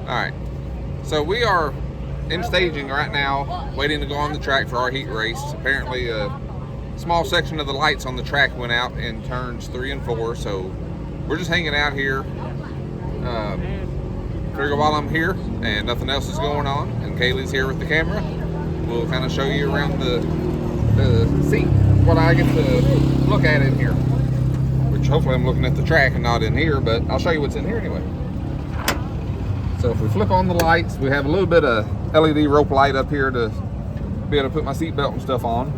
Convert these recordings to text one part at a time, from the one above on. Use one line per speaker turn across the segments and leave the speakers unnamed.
Alright, so we are in staging right now, waiting to go on the track for our heat race. Apparently a small section of the lights on the track went out in turns 3 and 4, so we're just hanging out here. Figure while I'm here and nothing else is going on, and Kaylee's here with the camera, we'll kind of show you around the seat, what I get to look at in here. Which hopefully I'm looking at the track and not in here, but I'll show you what's in here anyway. So if we flip on the lights, we have a little bit of LED rope light up here to be able to put my seat belt and stuff on.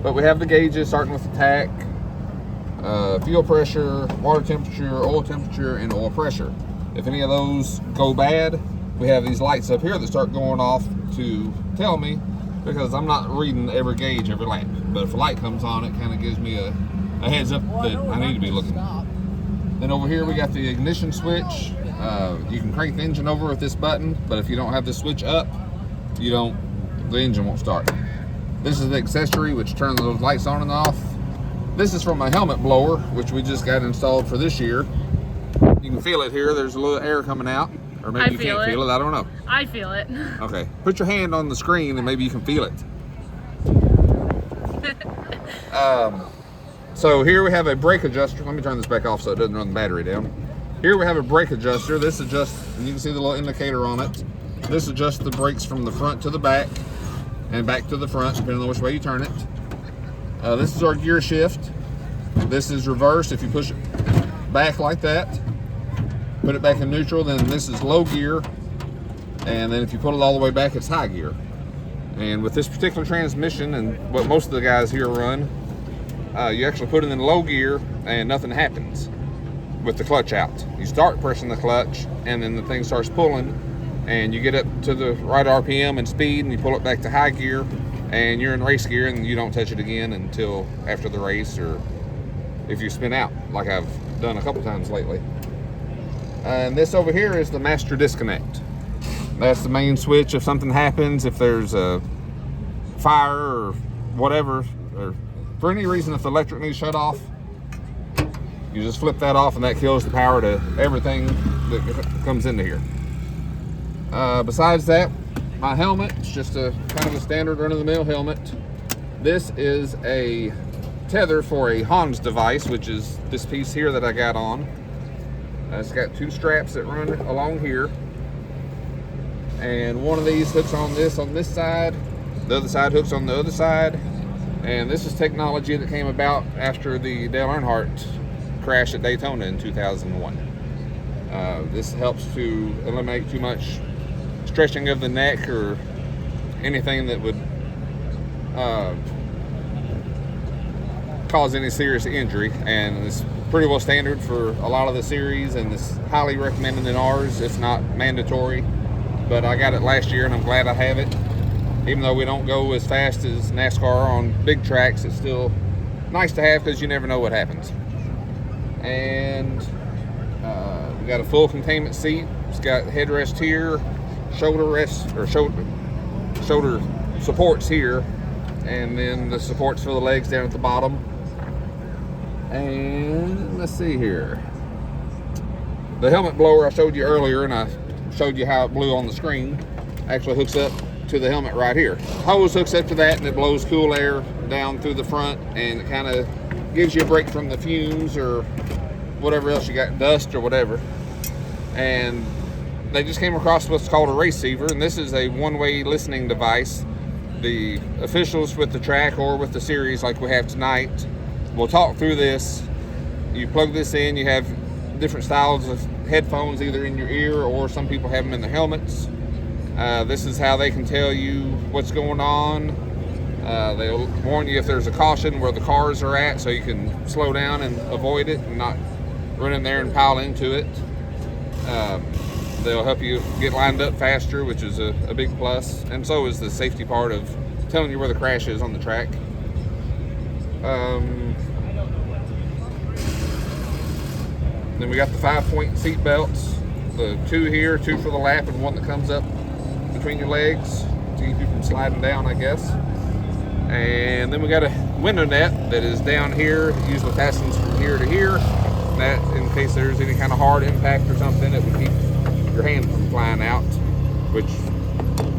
But we have the gauges starting with the tach, fuel pressure, water temperature, oil temperature, and oil pressure. If any of those go bad, we have these lights up here that start going off to tell me, because I'm not reading every gauge every lap. But if a light comes on, it kind of gives me a heads up that I need to be looking. Then over here we got the ignition switch. You can crank the engine over with this button, but if you don't have the switch up, the engine won't start. This is the accessory which turns those lights on and off. This is from my helmet blower, which we just got installed for this year. You can feel it here. There's a little air coming out, or maybe you can't feel it. I don't know.
I feel it.
Okay, put your hand on the screen and maybe you can feel it. So here we have a brake adjuster. Let me turn this back off so it doesn't run the battery down. Here we have a brake adjuster. This adjusts, and you can see the little indicator on it. This adjusts the brakes from the front to the back and back to the front, depending on which way you turn it. This is our gear shift. This is reverse. If you push it back like that, put it back in neutral, then this is low gear. And then if you pull it all the way back, it's high gear. And with this particular transmission, and what most of the guys here run, you actually put it in low gear and nothing happens with the clutch out. You start pressing the clutch and then the thing starts pulling and you get up to the right RPM and speed and you pull it back to high gear and you're in race gear and you don't touch it again until after the race, or if you spin out like I've done a couple times lately. And this over here is the master disconnect. That's the main switch if something happens, if there's a fire or whatever, or for any reason if the electric needs shut off, you just flip that off and that kills the power to everything that comes into here. Besides that, my helmet, it's just a kind of a standard run-of-the-mill helmet. This is a tether for a Hans device, which is this piece here that I got on. It's got 2 straps that run along here. And one of these hooks on this side, the other side hooks on the other side. And this is technology that came about after the Dale Earnhardt crash at Daytona in 2001. This helps to eliminate too much stretching of the neck or anything that would cause any serious injury, and it's pretty well standard for a lot of the series, and it's highly recommended in ours. It's not mandatory, but I got it last year and I'm glad I have it. Even though we don't go as fast as NASCAR on big tracks, it's still nice to have because you never know what happens. And we got a full containment seat. It's got headrest here, shoulder rest or shoulder supports here, and then the supports for the legs down at the bottom. And let's see here. The helmet blower I showed you earlier, and I showed you how it blew on the screen, actually hooks up to the helmet right here. Hose hooks up to that and it blows cool air down through the front, and it kind of gives you a break from the fumes or whatever else you got, dust or whatever. And they just came across what's called a receiver, and this is a one-way listening device. The officials with the track or with the series like we have tonight will talk through this. You plug this in, you have different styles of headphones either in your ear or some people have them in their helmets. This is how they can tell you what's going on. They'll warn you if there's a caution where the cars are at, so you can slow down and avoid it and not run in there and pile into it. They'll help you get lined up faster, which is a big plus, and so is the safety part of telling you where the crash is on the track. Then we got the 5-point seat belts, the 2 here, 2 for the lap, and 1 that comes up between your legs to keep you from sliding down, I guess. And then we got a window net that is down here, usually fastens from here to here. That, in case there's any kind of hard impact or something, it would keep your hand from flying out, which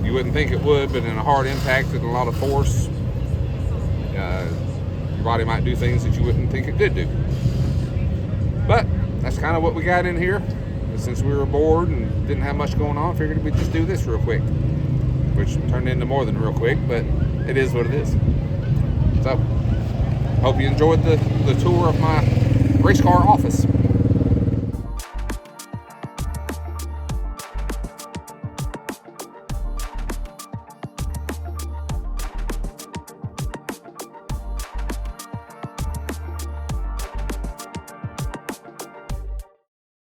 you wouldn't think it would, but in a hard impact and a lot of force, your body might do things that you wouldn't think it could do. But that's kind of what we got in here. Since we were bored and didn't have much going on, figured we'd just do this real quick, which turned into more than real quick, but it is what it is. So, hope you enjoyed the tour of my race car office.